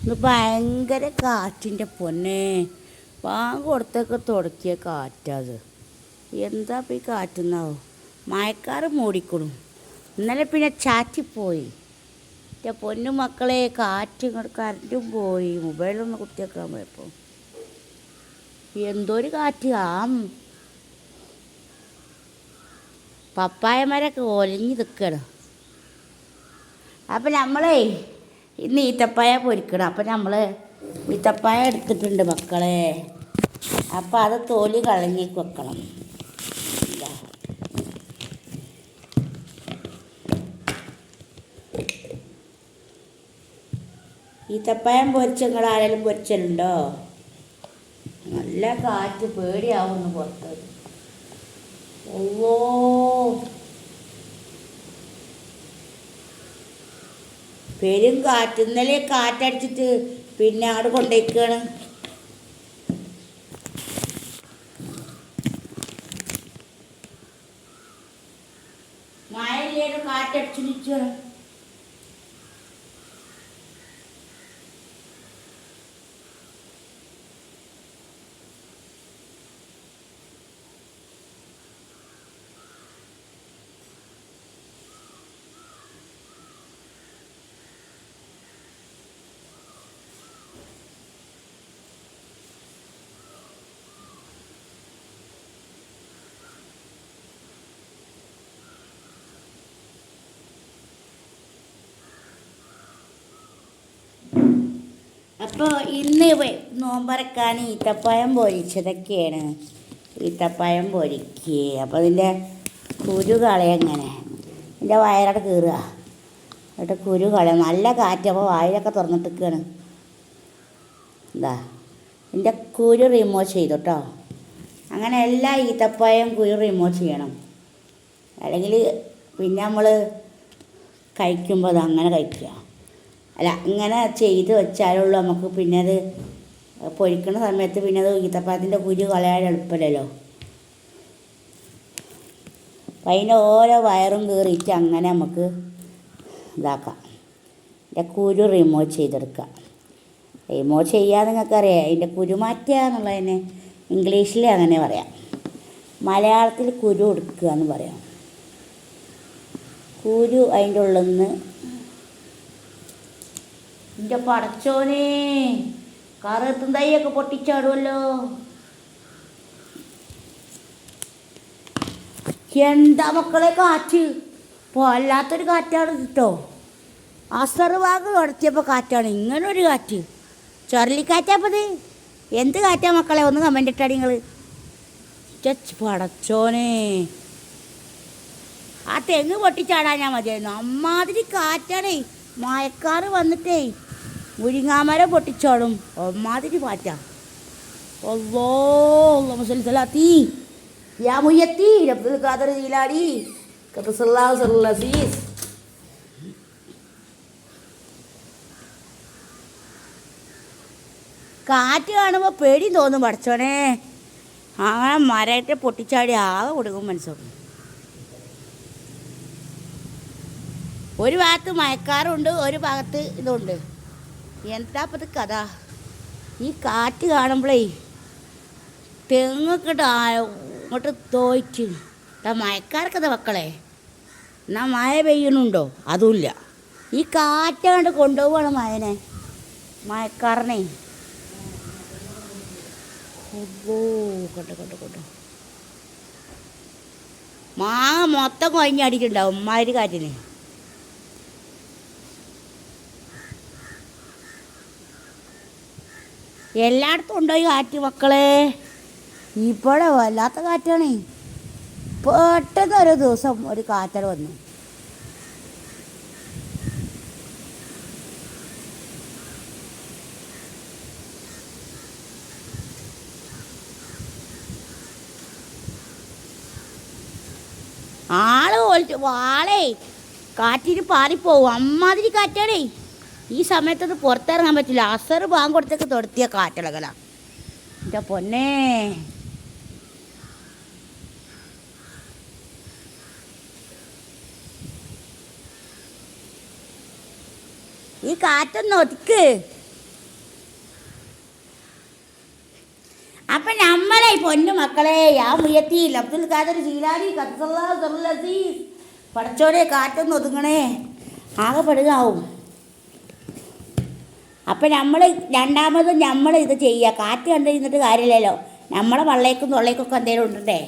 ഇന്ന് ഭയങ്കര കാറ്റിൻ്റെ പൊന്നെ. വാങ്ങ കൊടുത്തൊക്കെ തുടക്കിയ കാറ്റത്. എന്താ ഇപ്പം ഈ കാറ്റുന്നാവും. മഴക്കാറ് മൂടിക്കണു. ഇന്നലെ പിന്നെ ചാറ്റിപ്പോയി. എൻ്റെ പൊന്നു മക്കളെ, കാറ്റ് ഇങ്ങോട്ട് കറണ്ടും പോയി. മൊബൈലൊന്ന് കുത്തിവെക്കാൻ പോയപ്പോൾ എന്തോ ഒരു കാറ്റ്. പപ്പായമാരൊക്കെ ഒലഞ്ഞ് നിൽക്കണം. അപ്പം നമ്മളേ ഇന്ന് ഈത്തപ്പായ പൊരിക്കണം. അപ്പം നമ്മൾ ഈത്തപ്പായ എടുത്തിട്ടുണ്ട് മക്കളെ. അപ്പം അത് തോലി കളഞ്ഞ് വെക്കണം. ഈത്തപ്പഴം പൊരിച്ച് നിങ്ങൾ ആരെങ്കിലും പൊരിച്ചലുണ്ടോ? നല്ല കാറ്റ്, പേടിയാവുന്നു പുറത്ത്. ഓ, പെരും കാറ്റ്. ഇന്നലെ കാറ്റടിച്ചിട്ട് പിന്നെ അവിടെ കൊണ്ടുപോയിക്കാണ്. മഴയില്ലേലും കാറ്റടിച്ചു നിൽക്കുകയാണ്. അപ്പോൾ ഇന്ന് നോമ്പറക്കാൻ ഈത്തപ്പഴം പൊരിച്ചതൊക്കെയാണ്. ഈത്തപ്പഴം പൊരിക്കുക. അപ്പോൾ അതിൻ്റെ കുരു കളയങ്ങനെ എൻ്റെ വയറോടെ കീറുക. എന്നിട്ട് കുരു കളയാം. നല്ല കാറ്റ്. അപ്പോൾ വായിലൊക്കെ തുറന്നിട്ടിരിക്കുകയാണ്. എന്താ എൻ്റെ കുരു റിമൂവ് ചെയ്തു കേട്ടോ. അങ്ങനെ എല്ലാ ഈത്തപ്പഴം കുരു റിമൂവ് ചെയ്യണം. അല്ലെങ്കിൽ പിന്നെ നമ്മൾ കഴിക്കുമ്പോൾ അത് അങ്ങനെ കഴിക്കുക. അല്ല, ഇങ്ങനെ ചെയ്ത് വെച്ചാലുള്ളൂ നമുക്ക് പിന്നെ അത് പൊരിക്കുന്ന സമയത്ത് പിന്നെ അത് ഈത്തപ്പഴത്തിൻ്റെ കുരു കളയാൻ എളുപ്പമല്ലല്ലോ. അപ്പം അതിൻ്റെ ഓരോ വയറും കീറിയിട്ട് അങ്ങനെ നമുക്ക് ഇതാക്കാം. അതിൻ്റെ കുരു റിമൂവ് ചെയ്തെടുക്കുക. റിമൂവ് ചെയ്യാൻ നിങ്ങൾക്കറിയാം. അതിൻ്റെ കുരു മാറ്റുക എന്നുള്ളതിന് ഇംഗ്ലീഷിൽ അങ്ങനെ പറയാം. മലയാളത്തിൽ കുരു എടുക്കുക എന്ന് പറയാം. കുരു അതിൻ്റെ ഉള്ളിൽ നിന്ന്. എൻ്റെ പടച്ചോനെ, കറുത്തും തൈയൊക്കെ പൊട്ടിച്ചാടുമല്ലോ. എന്താ മക്കളെ കാറ്റ്. ഇപ്പോൾ അല്ലാത്തൊരു കാറ്റാണ് കേട്ടോ. അസർവാഗ് കടത്തിയപ്പോൾ കാറ്റാണ്. ഇങ്ങനൊരു കാറ്റ്, ചുഴലിക്കാറ്റാപ്പത്. എന്ത് കാറ്റാ മക്കളെ? ഒന്ന് കമൻ്റ് ഇട്ടാടി നിങ്ങൾ. പടച്ചോനെ, ആ തെങ്ങ് പൊട്ടിച്ചാടാൻ ഞാൻ മതിയായിരുന്നു. അമ്മാതിരി കാറ്റാണേ. മഴക്കാറ് വന്നിട്ടേ മുരിങ്ങാമരം പൊട്ടിച്ചോടും. അമ്മാതിരി കാറ്റാ. അല്ലാഹു സ്വല്ലല്ലാഹി യാ മുയ്യത്തി അബ്ദുൽ ഖാദർ ജീലാനി ഖദ്ദസല്ലാഹു സിറൽ അസീസ്. കാറ്റ് കാണുമ്പോൾ പേടി തോന്നും പടച്ചോനെ. അങ്ങനെ മരത്തെ പൊട്ടിച്ചാടി ആകെ കൊടുക്കും മനസ്സോടും. ഒരു ഭാഗത്ത് മഴക്കാറുണ്ട്, ഒരു ഭാഗത്ത് ഇതുണ്ട്. എന്താ ഇപ്പം ഇത് കഥ? ഈ കാറ്റ് കാണുമ്പോഴേ തെങ്ങൊക്കെ ഇങ്ങോട്ട് തോയിച്ച് മഴക്കാർക്കത് മക്കളെ. എന്നാൽ മഴ പെയ്യണുണ്ടോ? അതുമില്ല. ഈ കാറ്റ് കണ്ട് കൊണ്ടുപോവാണ് മഴനെ, മഴക്കാരനെ. കൊണ്ടോ മാങ്ങ മൊത്തം കൊഴിഞ്ഞടിക്കുന്നുണ്ടാവും ഉമ്മാതിരി കാറ്റിന്. എല്ലായിടത്തും ഉണ്ടോ ഈ കാറ്റ് മക്കളെ? ഇവിടെ വല്ലാത്ത കാറ്റാണ്. പെട്ടെന്ന് ഒരു ദിവസം ഒരു കാറ്റൽ വന്നു. വാളേ കാറ്റിന് പാറിപ്പോവും. അമ്മാതിരി കാറ്റാണേ. ഈ സമയത്തത് പുറത്തിറങ്ങാൻ പറ്റില്ല. അസർ ബാങ്ക് കൊടുത്തൊക്കെ തൊടുത്തിയ കാറ്റിളകല. എൻ്റെ പൊന്നേ, ഈ കാറ്റൊന്ന് ഒതുക്ക്. അപ്പം നമ്മളെ പൊന്നു മക്കളെ ആ മുയത്തിൽ അബ്ദുൽ ഖാദർ ജീലാനി അസീസ് പടച്ചോടെ കാറ്റൊന്ന് ഒതുങ്ങണേ ആകെ പെടുകാവും. അപ്പം നമ്മൾ രണ്ടാമതും നമ്മൾ ഇത് ചെയ്യുക. കാറ്റ് കണ്ടിരുന്നിട്ട് കാര്യമില്ലല്ലോ, നമ്മളെ വള്ളേക്കും തൊള്ളേക്കൊക്കെ എന്തെങ്കിലും ഉണ്ടേ.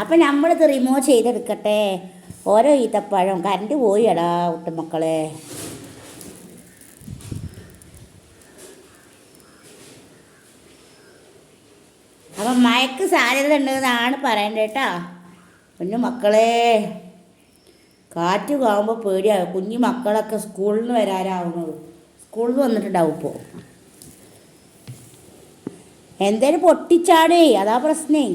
അപ്പം നമ്മളിത് റിമൂവ് ചെയ്തെടുക്കട്ടെ. ഓരോ ഈത്തപ്പഴം കറണ്ട് പോയി എടാ കുട്ടമക്കളെ. അപ്പം മയക്ക് സാധ്യത ഉണ്ടെന്നാണ് പറയേണ്ടത് കേട്ടോ കുഞ്ഞു മക്കളെ. കാറ്റ് കാണുമ്പോൾ പേടിയാകും. കുഞ്ഞു മക്കളൊക്കെ സ്കൂളിൽ നിന്ന് വരാനാവുന്നത്, സ്കൂളിൽ നിന്ന് വന്നിട്ടുണ്ടാവും ഇപ്പോൾ. എന്തേലും പൊട്ടിച്ചാടേ, അതാ പ്രശ്നേ.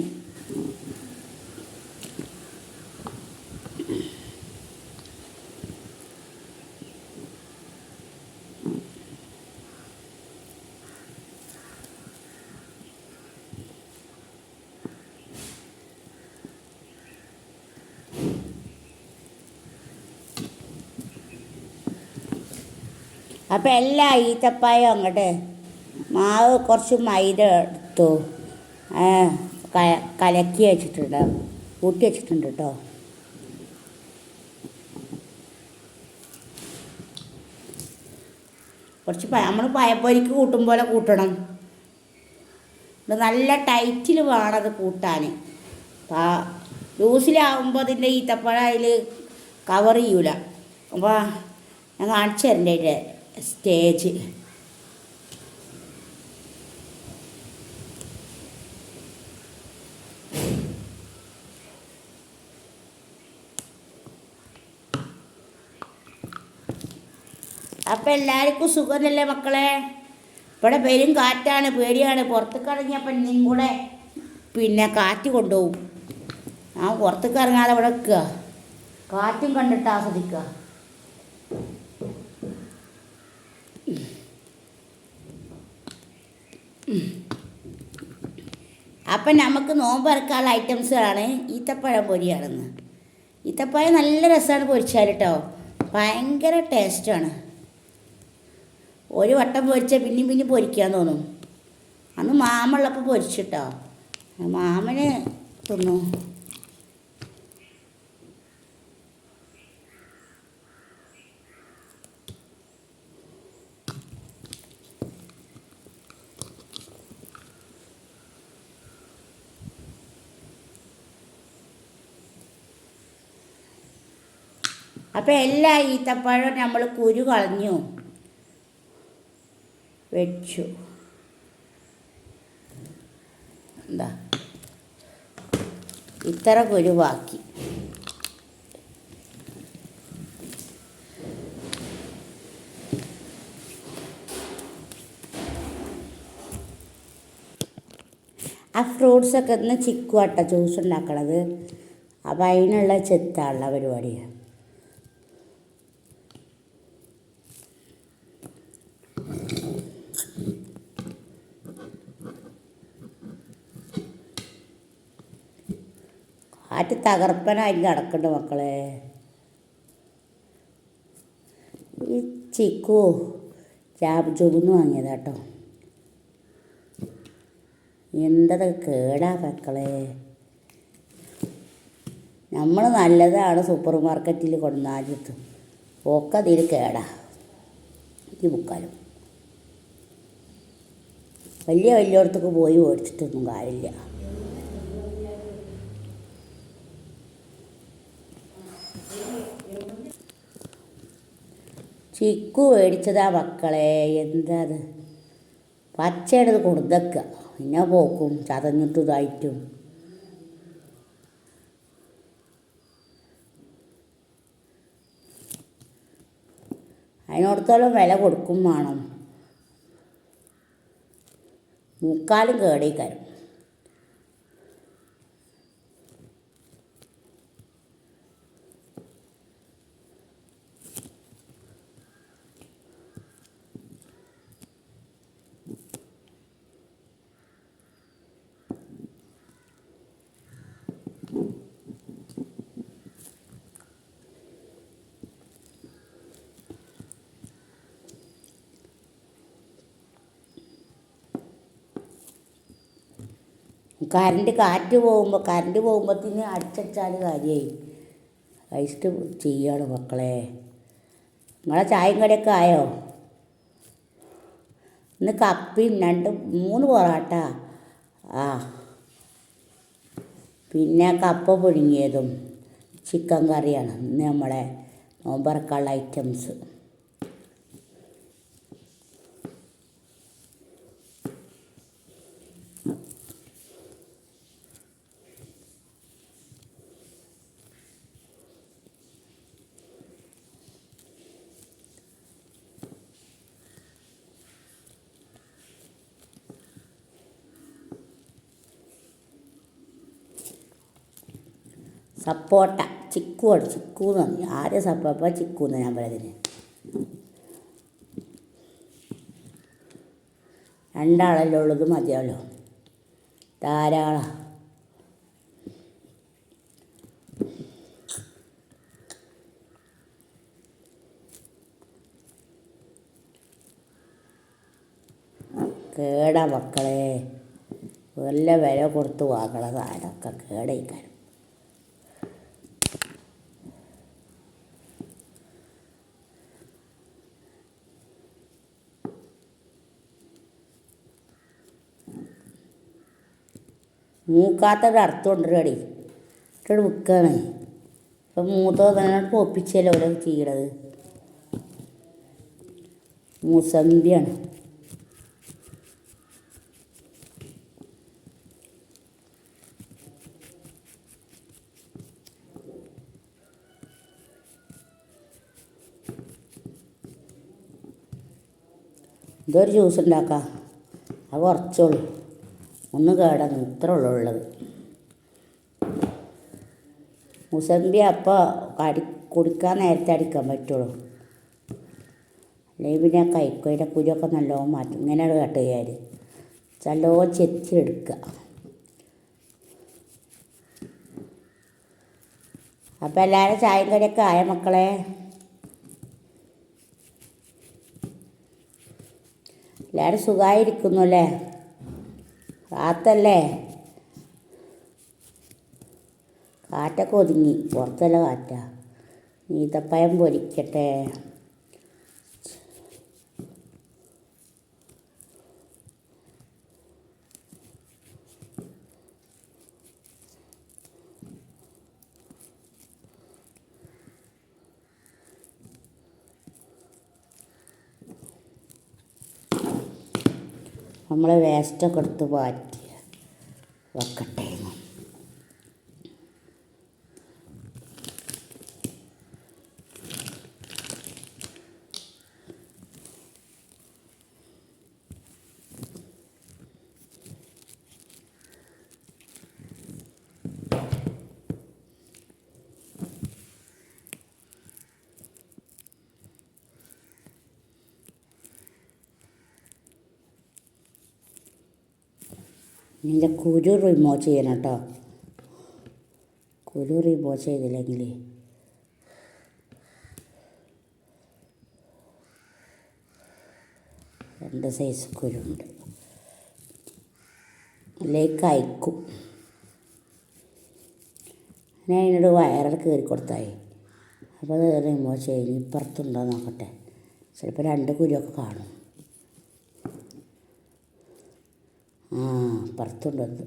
അപ്പം എല്ലാ ഈത്തപ്പായും അങ്ങോട്ട് മാവ് കുറച്ച് മൈദ എടുത്തു കലക്കി വെച്ചിട്ടുണ്ട്, കൂട്ടി വെച്ചിട്ടുണ്ട് കേട്ടോ. കുറച്ച് നമ്മൾ പഴപ്പൊരിക്ക് കൂട്ടും പോലെ കൂട്ടണം. ഇത് നല്ല ടൈറ്റിൽ വേണം അത് കൂട്ടാൻ. ലൂസിലാവുമ്പോൾ അതിൻ്റെ ഈത്തപ്പഴം അതിൽ കവർ ചെയ്യൂല. അപ്പോൾ ഞാൻ കാണിച്ചു തരേണ്ട അതിൻ്റെ സ്റ്റേജ്. അപ്പം എല്ലാവർക്കും സുഖമല്ലേ മക്കളെ? ഇവിടെ പെരും കാറ്റാണ്, പേടിയാണ്. പുറത്തേക്ക് ഇറങ്ങിയപ്പോൾ ഇന്നും കൂടെ പിന്നെ കാറ്റ് കൊണ്ടുപോകും. ഞാൻ പുറത്തേക്ക് ഇറങ്ങാതെ ഇവിടെ നിൽക്കുക, കാറ്റും കണ്ടിട്ട് ആസ്വദിക്കുക. അപ്പം നമുക്ക് നോമ്പ് ഇറക്കാനുള്ള ഐറ്റംസുകളാണ് ഈത്തപ്പഴം പൊരിയാണെന്ന്. ഈത്തപ്പഴം നല്ല രസമാണ് പൊരിച്ചാൽ കേട്ടോ, ഭയങ്കര ടേസ്റ്റാണ്. ഒരു വട്ടം പൊരിച്ചാൽ പിന്നെയും പിന്നെയും പൊരിക്കാൻ തോന്നും. അന്ന് മാമുള്ളപ്പോൾ പൊരിച്ചിട്ടോ, മാമന് തിന്നു. അപ്പോൾ എല്ലാ ഈത്തപ്പഴവും നമ്മൾ കുരു കളഞ്ഞു വെച്ചു. എന്താ ഇത്ര കുരു ബാക്കി. ആ ഫ്രൂട്ട്സൊക്കെ ഒന്ന് ചിക്കുവാട്ട ജ്യൂസ് ഉണ്ടാക്കണത്. അപ്പം അതിനുള്ള ചെത്താനുള്ള പരിപാടിയാണ്. കാറ്റ് തകർപ്പനായി നടക്കുന്നുണ്ട് മക്കളെ. ഈ ചിക്കു ജാബുജൂബിന്ന് വാങ്ങിയതാ കേട്ടോ. എന്തത് കേടാ മക്കളെ. നമ്മൾ നല്ലതാണ് സൂപ്പർ മാർക്കറ്റിൽ കൊണ്ടുവന്നാലും ഒക്കെ അതിൽ കേടാ. ഈ മുക്കാലും വലിയടത്തേക്ക് പോയി മേടിച്ചിട്ടൊന്നും കാര്യമില്ല. ചിക്കു മേടിച്ചതാ മക്കളെ. എന്താ അത് പച്ചയിടത് കൊടുത്തക്കുക, പിന്നെ പോക്കും ചതഞ്ഞിട്ടും ഇതായിട്ടും. അതിനോടത്തോളം വില കൊടുക്കും വേണം. മുക്കാലും കേടേക്കാരും. കറണ്ട് പോകുമ്പോഴത്തേന് അടിച്ചാൽ കാര്യമായി കഴിച്ചിട്ട് ചെയ്യാണ് മക്കളെ. നിങ്ങളെ ചായയും കടിയൊക്കെ ആയോ? ഇന്ന് കപ്പയും 2-3 പൊറാട്ട, ആ പിന്നെ കപ്പ പുഴുങ്ങിയതും ചിക്കൻ കറിയാണ് ഇന്ന് നമ്മളെ നോമ്പറക്കാനുള്ള ഐറ്റംസ്. സപ്പോട്ട ചിക്കുവാണ്, ചിക്കു എന്ന് പറഞ്ഞു. ആദ്യം സപ്പോപ്പ ചിക്കു എന്ന് ഞാൻ പറയുന്നത്. 2 ആളല്ലേ ഉള്ളത്, മതിയാവല്ലോ, ധാരാളം. കേടാ മക്കളെ, വല്ല വില കൊടുത്ത് വാങ്ങണ സാധനമൊക്കെ കേടയിക്കാൻ. മൂക്കാത്തൊരു അർത്ഥം കൊണ്ടുവരടി ഇട്ടോട് വിൽക്കുകയാണ്. ഇപ്പം മൂത്തോ തന്നെ പൊപ്പിച്ചല്ലോ ഓരോ ചെയ്യണത്. മൂസമ്പിയാണ്. ഇതൊരു ജ്യൂസ് ഉണ്ടാക്കാം, അത് കുറച്ചുള്ളൂ, ഒന്ന് കേടാണ്, ഇത്ര ഉള്ളത്. മുസമ്പി അപ്പോൾ കുടിക്കാൻ നേരത്തെ അടിക്കാൻ പറ്റുള്ളൂ, അല്ലെങ്കിൽ പിന്നെ കഴിക്കും. അതിൻ്റെ കുരുവൊക്കെ നല്ലോണം മാറ്റും. ഇങ്ങനെയാണ് കട്ട് ചെയ്യാൻ നല്ലോണം ചെത്തിയെടുക്കുക. അപ്പോൾ എല്ലാവരും ചായയും കടിയൊക്കെ ആയ മക്കളെ? എല്ലാവരും സുഖമായിരിക്കുന്നു അല്ലേ? കാറ്റല്ലേ, കാറ്റൊക്കെ ഒതുങ്ങി, പുറത്തല്ല കാറ്റാ. ഈത്തപ്പഴം പൊരിക്കട്ടെ. നമ്മൾ വേസ്റ്റൊക്കെ എടുത്ത് മാറ്റി വെക്കട്ടെ. ഇതിൻ്റെ കുരു റിമൂവ് ചെയ്യണം കേട്ടോ. കുരു റിമൂവ് ചെയ്തില്ലെങ്കിൽ 2 സൈസ് കുരുണ്ട്, അല്ലെങ്കിൽ കഴിക്കും. ഞാൻ അതിനോട് വയറിൽ കയറി കൊടുത്തായി. അപ്പോൾ അത് റിമൂവ് ചെയ്ത് ഇപ്പുറത്തുണ്ടോ നോക്കട്ടെ. ചിലപ്പോൾ 2 കുരുവൊക്കെ കാണും. ആ പുറത്തുണ്ടത്.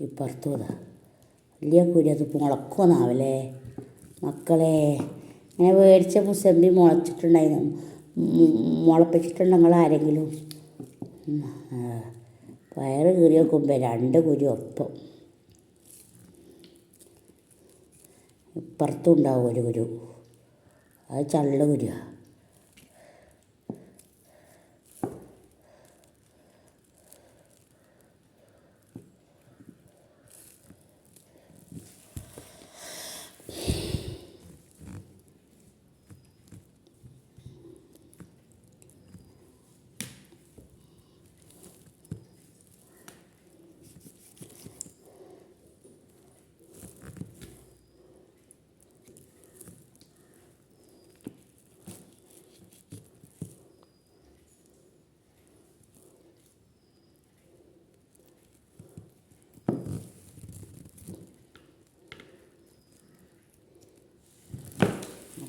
ഇപ്പുറത്തും വലിയ കുരു, അത് മുളക്കുമെന്നാവല്ലേ മക്കളെ. ഇങ്ങനെ മേടിച്ച മുസമ്പി മുളച്ചിട്ടുണ്ടായിരുന്നു, മുളപ്പിച്ചിട്ടുണ്ട് നിങ്ങൾ ആരെങ്കിലും? വയറ് കീറി വെക്കുമ്പോൾ 2 കുരു ഒപ്പം. ഇപ്പുറത്തും ഉണ്ടാവും ഒരു കുരു, അത് ചള്ള കുരുവാ.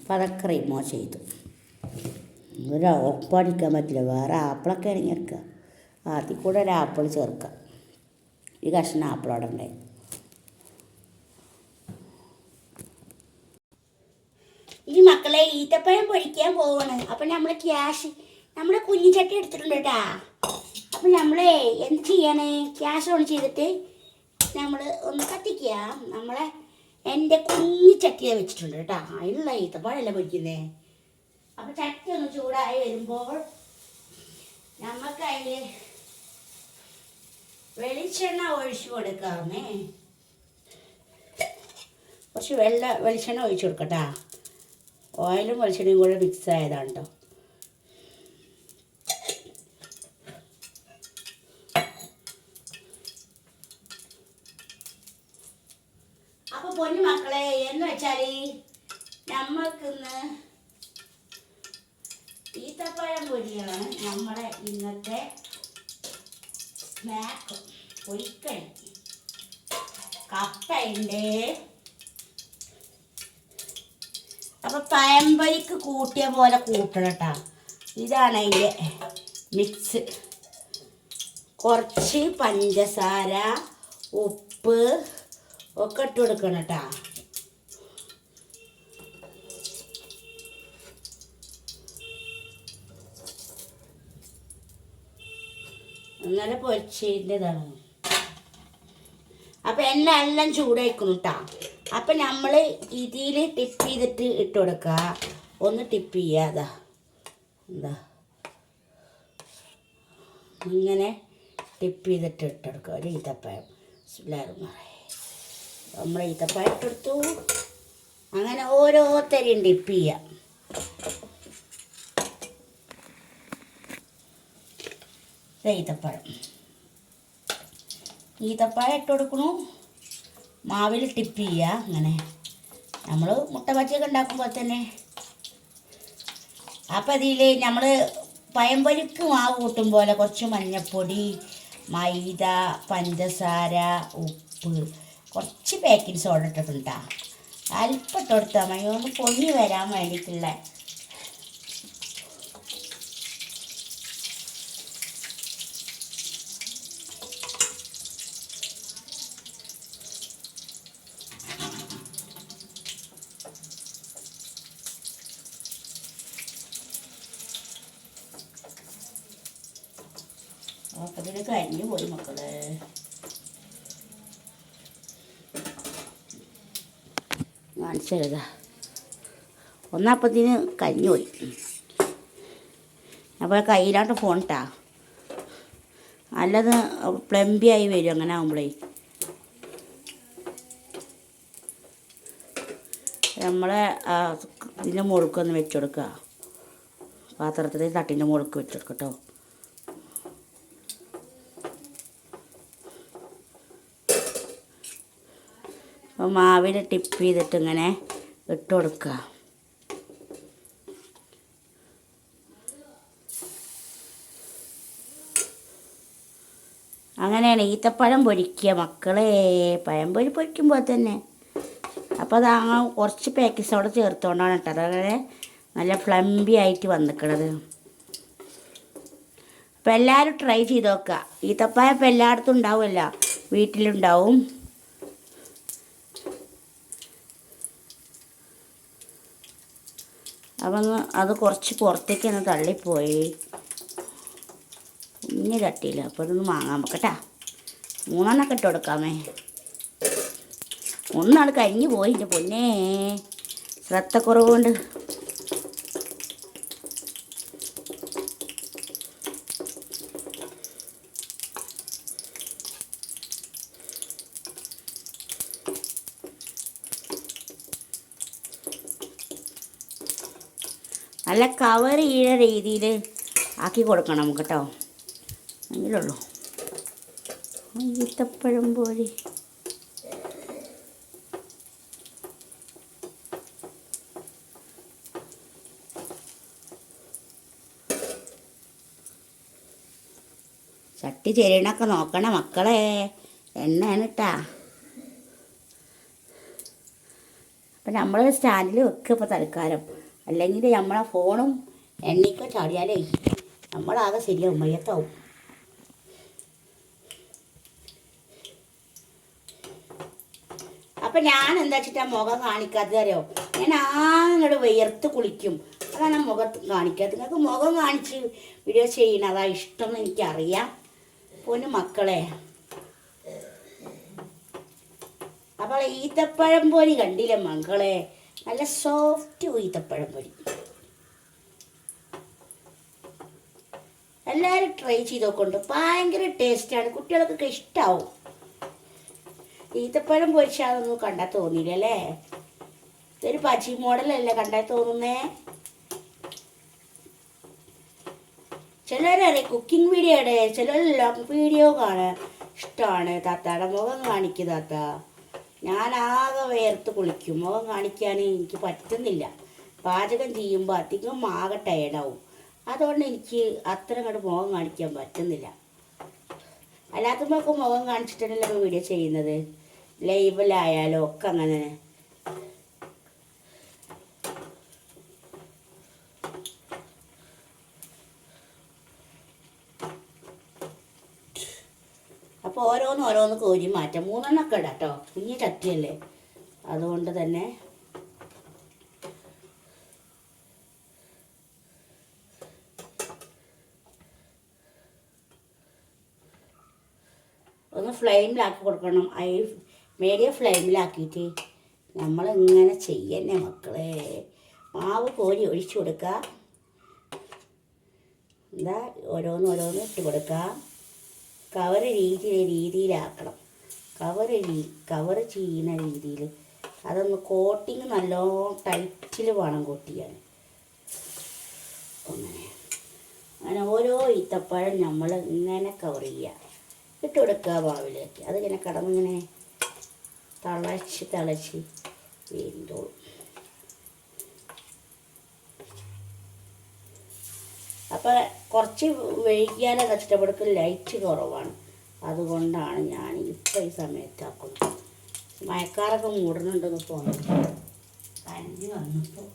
അപ്പം അതൊക്കെ റിമൂവ് ചെയ്തു. ഒരു ഉറപ്പടിക്കാൻ പറ്റില്ല. വേറെ ആപ്പിളൊക്കെ ആണെങ്കിൽ എടുക്കുക. അതിൽ കൂടെ ഒരു ആപ്പിൾ ചേർക്കാം. ഈ കഷ്ണം ആപ്പിൾ അവിടെ ഉണ്ടായി. ഈ മക്കളെ ഈത്തപ്പഴം പൊരിക്കാൻ പോവാണ്. അപ്പം നമ്മൾ നമ്മൾ കുഞ്ഞു ചട്ടി എടുത്തിട്ടുണ്ട് കേട്ടാ. അപ്പം നമ്മൾ എന്ത് ചെയ്യാണ്, ഗ്യാസ് ഓൺ ചെയ്തിട്ട് നമ്മൾ ഒന്ന് കത്തിക്കുക. എൻ്റെ കുഞ്ഞു ചട്ടിയെ വെച്ചിട്ടുണ്ട് കേട്ടോ. അതിനുള്ള ഈത്തപ്പഴമല്ല പൊരിക്കുന്നേ. അപ്പം ചട്ടി ഒന്ന് ചൂടായി വരുമ്പോൾ നമുക്ക് അതിൽ വെളിച്ചെണ്ണ ഒഴിച്ചു കൊടുക്കാമേ. കുറച്ച് വെളിച്ചെണ്ണ ഒഴിച്ചു കൊടുക്കട്ടാ. ഓയിലും വെളിച്ചെണ്ണയും കൂടെ മിക്സ് ആയതാണ് കേട്ടോ. അപ്പോൾ പൊന്നു മക്കളെ എന്ന് വെച്ചാൽ നമ്മൾക്കിന്ന് ഈത്തപ്പഴം പൊരിയാണ് നമ്മുടെ ഇന്നത്തെ സ്നാക്ക്. പൊരിക്കണി കപ്പയുണ്ട്. അപ്പോൾ പഴംപൊരിക്ക് കൂട്ടിയ പോലെ കൂട്ടണം കേട്ടോ. ഇതാണ് അതിൻ്റെ മിക്സ്. കുറച്ച് പഞ്ചസാര, ഉപ്പ് ഒക്കെ ഇട്ട് കൊടുക്കണം കേട്ടോ. അങ്ങനെ പൊരിച്ചതിൻ്റെതാണ്. അപ്പം എല്ലാം ചൂടായിക്കണം കേട്ടോ. അപ്പം നമ്മൾ ഇതിൽ ടിപ്പ് ചെയ്തിട്ട് ഇട്ട് കൊടുക്കുക. ഒന്ന് ടിപ്പ് ചെയ്യുക. എന്താ ഇങ്ങനെ ടിപ്പ് ചെയ്തിട്ട് ഇട്ടെടുക്കുക. ഒരു ഈത്തപ്പഴം നമ്മൾ ഈത്തപ്പഴം ഇട്ടെടുത്തു. അങ്ങനെ ഓരോരുത്തരെയും ടിപ്പ് ചെയ്യുക. ഈത്തപ്പഴം ഇട്ട് കൊടുക്കണു. മാവിൽ ടിപ്പ് ചെയ്യുക. അങ്ങനെ നമ്മൾ മുട്ട ബജിയൊക്കെ ഉണ്ടാക്കുമ്പോൾ തന്നെ. അപ്പം അതിൽ നമ്മൾ പഴംപൊരിക്ക് മാവ് കൂട്ടും പോലെ കുറച്ച് മഞ്ഞൾപ്പൊടി, മൈദ, പഞ്ചസാര, ഉപ്പ്, കുറച്ച് ബേക്കിംഗ് സോഡ ഇട്ടിട്ടുണ്ടാ. അല്പം ഇട്ട് കൊടുത്താൽ മതി. ഒന്ന് പൊങ്ങി വരാൻ വേണ്ടിയിട്ടുള്ള. അപ്പം ഇതിൽ കരിഞ്ഞു പോയി മക്കളെ. കാണിച്ചതാ ഒന്നപ്പത്തിന് കരിഞ്ഞു പോയി. അപ്പോൾ കയ്യിലാണ്ട് ഫോൺ ഇട്ടാ നല്ലത് പ്ലംബിയായി വരും. അങ്ങനെ ആകുമ്പോഴേ നമ്മളെ ഇതിൻ്റെ മുഴുക്കൊന്ന് വെച്ച് കൊടുക്കുക. പാത്രത്തിൽ തട്ടിൻ്റെ മുഴുക്ക് വെച്ച് കൊടുക്കുക കേട്ടോ. അപ്പോൾ മാവിൽ ടിപ്പ് ചെയ്തിട്ട് ഇങ്ങനെ ഇട്ട് കൊടുക്കുക. അങ്ങനെയാണ് ഈത്തപ്പഴം പൊരിക്കുക മക്കളെ. പഴംപൊരി പൊരിക്കുമ്പോൾ തന്നെ. അപ്പോൾ അത് കുറച്ച് പാക്കിങ്സ് അവിടെ ചേർത്തുകൊണ്ടാണ് കേട്ടോ അതങ്ങനെ നല്ല ഫ്ലംബി ആയിട്ട് വന്നിക്കണത്. അപ്പോൾ എല്ലാവരും ട്രൈ ചെയ്ത് നോക്കുക. ഈത്തപ്പഴം ഇപ്പോൾ എല്ലായിടത്തും ഉണ്ടാവുമല്ലോ, വീട്ടിലുണ്ടാവും. അപ്പം അത് കുറച്ച് പുറത്തേക്ക് ഒന്ന് തള്ളിപ്പോയി. കുഞ്ഞ് തട്ടിയില്ല. അപ്പോൾ ഇതൊന്ന് വാങ്ങാൻ വെക്കട്ടാ. 3 ഇട്ട് കൊടുക്കാമേ. ഒന്നാൾ കരിഞ്ഞു പോയി എൻ്റെ പൊന്നേ, ശ്രദ്ധക്കുറവുകൊണ്ട്. നല്ല കവർ ചെയ്യുന്ന രീതിയിൽ ആക്കി കൊടുക്കണം നമുക്ക് കേട്ടോ. എങ്കിലുള്ളൂ ഈത്തപ്പഴം പോലെ. ചട്ടി ചെരിയണൊക്കെ നോക്കണം മക്കളെ. എണ്ണയാണ് കേട്ടാ. അപ്പം നമ്മൾ സ്റ്റാൻഡിൽ വെക്കുക ഇപ്പോൾ തൽക്കാലം. അല്ലെങ്കിൽ നമ്മളെ ഫോണും എണ്ണയ്ക്ക ചാടിയാലേ നമ്മളാകെ ശരിയാവും, മയ്യത്താവും. അപ്പം ഞാൻ എന്താ വെച്ചിട്ടാ മുഖം കാണിക്കാത്തത് അറിയോ? ഞാൻ അങ്ങോട്ട് വിയർത്ത് കുളിക്കും, അതാണ് മുഖത്ത് കാണിക്കാത്തത്. നിങ്ങൾക്ക് മുഖം കാണിച്ച് വീഡിയോ ചെയ്യണം അതാ ഇഷ്ടം എന്ന് എനിക്കറിയാം. പൊന്നു മക്കളെ, അപ്പോൾ ഈത്തപ്പഴം പൊരി കണ്ടില്ലേ മക്കളെ? നല്ല സോഫ്റ്റ് ഈത്തപ്പഴം പൊരി. എല്ലാവരും ട്രൈ ചെയ്ത് നോക്കൊണ്ട്, ഭയങ്കര ടേസ്റ്റാണ്, കുട്ടികൾക്കൊക്കെ ഇഷ്ടമാവും. ഈത്തപ്പഴം പൊരിച്ചാതൊന്നും കണ്ടാൽ തോന്നിയില്ല അല്ലേ? ഇതൊരു പച്ചി മോഡലല്ലേ കണ്ടാൽ തോന്നുന്നേ? ചിലരറിയാം കുക്കിംഗ് വീഡിയോയുടെ, ചിലരെല്ലാം വീഡിയോ കാണാൻ ഇഷ്ടമാണ്. താത്താടെ മുഖം കാണിക്കും താത്ത. ഞാനാകെ വേർത്ത് കുളിക്കും, മുഖം കാണിക്കാൻ എനിക്ക് പറ്റുന്നില്ല. പാചകം ചെയ്യുമ്പോൾ അധികം ആകെ ടയർഡാവും, അതുകൊണ്ട് എനിക്ക് അത്ര അങ്ങോട്ട് മുഖം കാണിക്കാൻ പറ്റുന്നില്ല. അല്ലാത്തപ്പോഴൊക്കെ മുഖം കാണിച്ചിട്ടല്ലേ വീഡിയോ ചെയ്യുന്നത്, ലൈവിലായാലും ഒക്കെ അങ്ങനെ. അപ്പോൾ ഓരോന്ന് കോരി മാറ്റാം. 3 ഇടാം കേട്ടോ, കുഞ്ഞ് ചട്ടിയല്ലേ, അതുകൊണ്ട് തന്നെ. ഒന്ന് ഫ്ലെയിമിലാക്കി കൊടുക്കണം, മീഡിയം ഫ്ലെയിമിലാക്കിയിട്ട് നമ്മളിങ്ങനെ ചെയ്യന്നെ മക്കളെ. മാവ് കോരി ഒഴിച്ചു കൊടുക്കുക, എന്താ ഓരോന്ന് ഇട്ട് കൊടുക്കുക. കവറ് രീതിയിലാക്കണം, കവറ് ചെയ്യുന്ന രീതിയിൽ. അതൊന്ന് കോട്ടിങ് നല്ലോണം ടൈറ്റിൽ വേണം കോട്ട് ചെയ്യാൻ. അങ്ങനെ ഓരോ ഈത്തപ്പഴം നമ്മൾ ഇങ്ങനെ കവർ ചെയ്യുക, ഇട്ട് കൊടുക്കുക മാവിലേക്ക്. അതിങ്ങനെ കിടന്നിങ്ങനെ തിളച്ച് വീണ്ടോളും. അപ്പോൾ കുറച്ച് വൈകിയാൽ അത് ഇഷ്ടപ്പെടുക്ക് ലൈറ്റ് കുറവാണ്, അതുകൊണ്ടാണ് ഞാൻ ഇപ്പോൾ ഈ സമയത്താക്കുന്നത്. മഴക്കാറൊക്കെ മൂടുന്നുണ്ടെന്ന് തോന്നുന്നു, കരഞ്ഞ് വന്നപ്പോൾ.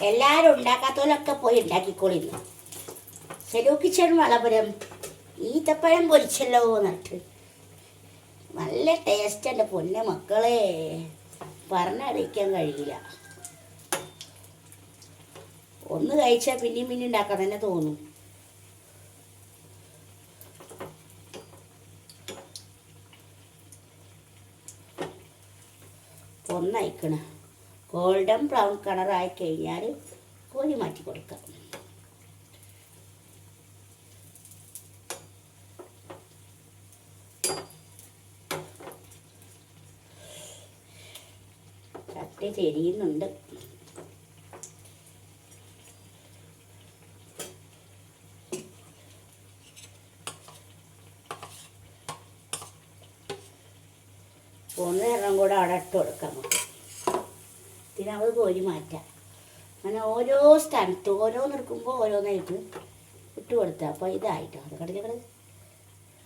എല്ലാവരും ഉണ്ടാക്കാത്തവരൊക്കെ പോയി ഉണ്ടാക്കിക്കോളിന്ന്. സെലു കിച്ചൺ വളപുരം ഈത്തപ്പഴം പൊരിച്ചല്ലോ എന്നിട്ട് നല്ല ടേസ്റ്റ്. എൻ്റെ പൊന്നെ മക്കളെ, പറഞ്ഞറിയിക്കാൻ കഴിയില്ല. ഒന്ന് കഴിച്ചാൽ പിന്നെയും ഉണ്ടാക്കാൻ തന്നെ തോന്നും. ഒന്നയക്കണ ഗോൾഡൻ ബ്രൗൺ കളറായി കഴിഞ്ഞാൽ കോരി മാറ്റി കൊടുക്കാം. ചട്ടി ചെരിയുന്നുണ്ട്. ഒന്നേരം കൂടെ അവിടെ ഇട്ട് കൊടുക്കാം നമുക്ക്. ഇതിനത് കോരി മാറ്റാം. അങ്ങനെ ഓരോ സ്ഥലത്ത് ഓരോന്നെടുക്കുമ്പോൾ ഓരോന്നായിട്ട് ഇട്ട് കൊടുത്താൽ അപ്പോൾ ഇതായിട്ടോ. അത് കടലിൽ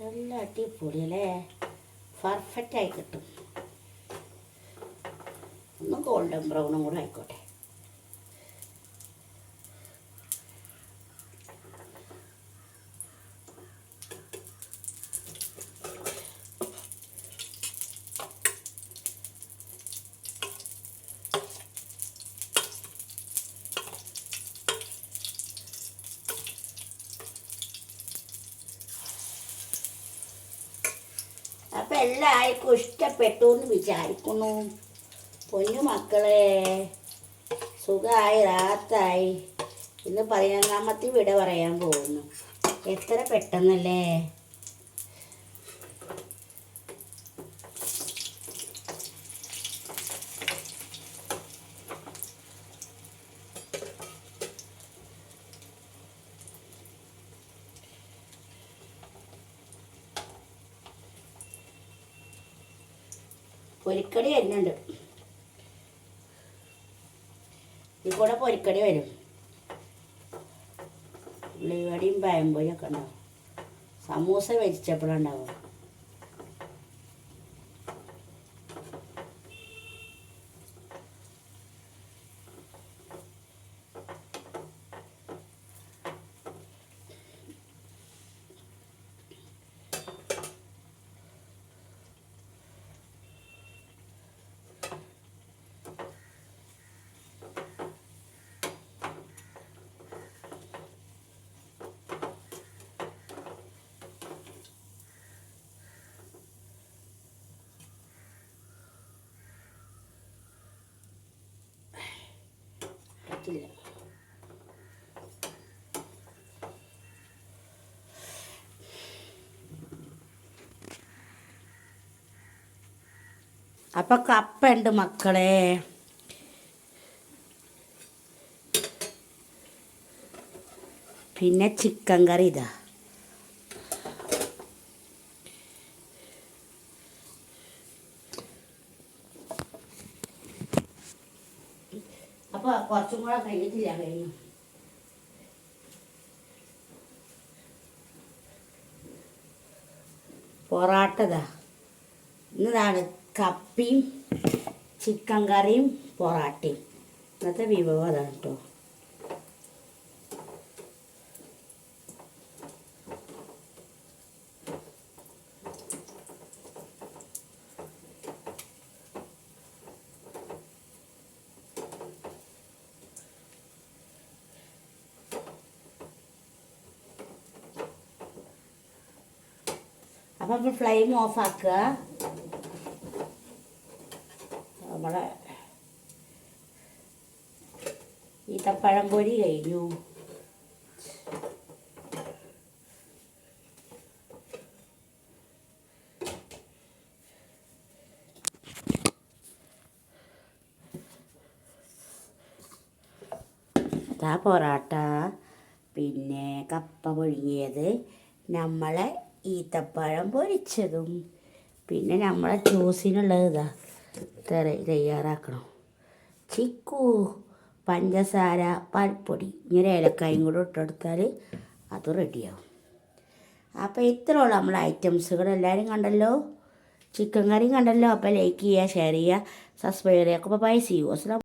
നല്ല അടിപൊളി അല്ലേ, പെർഫെക്റ്റായി കിട്ടും. ഒന്ന് ഗോൾഡൻ ബ്രൗണും കൂടെ ആയിക്കോട്ടെ. അപ്പം എല്ലാവർക്കും ഇഷ്ടപ്പെട്ടു എന്ന് വിചാരിക്കുന്നു. പൊന്നു മക്കളെ, സുഖമായി റാത്തായി. ഇന്ന് 11ാമത്തെ വിട പറയാൻ പോകുന്നു. എത്ര പെട്ടെന്നല്ലേ. പൊരിക്കടി വരുന്നുണ്ട്. ഇതിൽ കൂടെ പൊരിക്കടി വരും. ഉള്ളിവടയും പഴംപൊരിയൊക്കെ ഉണ്ടാവും. സമൂസ വെജിറ്റബിളുണ്ടാവും. പറ്റില്ല. അപ്പം കപ്പ ഉണ്ട് മക്കളെ. പിന്നെ ചിക്കൻ കറി ഇതാ. അപ്പോൾ കുറച്ചും കൂടെ കഴിഞ്ഞിട്ടില്ല, കഴിഞ്ഞു. പൊറാട്ടതാ. ഇന്നതാണ് കപ്പിയും ചിക്കൻ കറിയും പൊറാട്ടയും. ഇന്നത്തെ വിഭവം അതാണ് കേട്ടോ. അപ്പം നമ്മൾ ഫ്ലെയിം ഓഫാക്കുക. നമ്മുടെ ഈത്തപ്പഴം പൊരി കഴിഞ്ഞു. അതാ പൊറാട്ട, പിന്നെ കപ്പ പുഴുങ്ങിയത്, നമ്മളെ ഈത്തപ്പഴം പൊരിച്ചതും, പിന്നെ നമ്മളെ ജ്യൂസിനുള്ളത് ഇതാ തയ്യാറാക്കണം. ചിക്കു, പഞ്ചസാര, പാൽപ്പൊടി, ഇങ്ങനെ ഏലക്കായും കൂടെ ഇട്ടെടുത്താൽ അത് റെഡിയാവും. അപ്പോൾ ഇത്രയുള്ള നമ്മളെ ഐറ്റംസുകൾ എല്ലാവരും കണ്ടല്ലോ. ചിക്കൻ കറിയും കണ്ടല്ലോ. അപ്പോൾ ലൈക്ക് ചെയ്യുക, ഷെയർ ചെയ്യുക, സബ്സ്ക്രൈബ് ചെയ്യുക. അപ്പോൾ ബൈ, സീ യു. അസ്സലാമു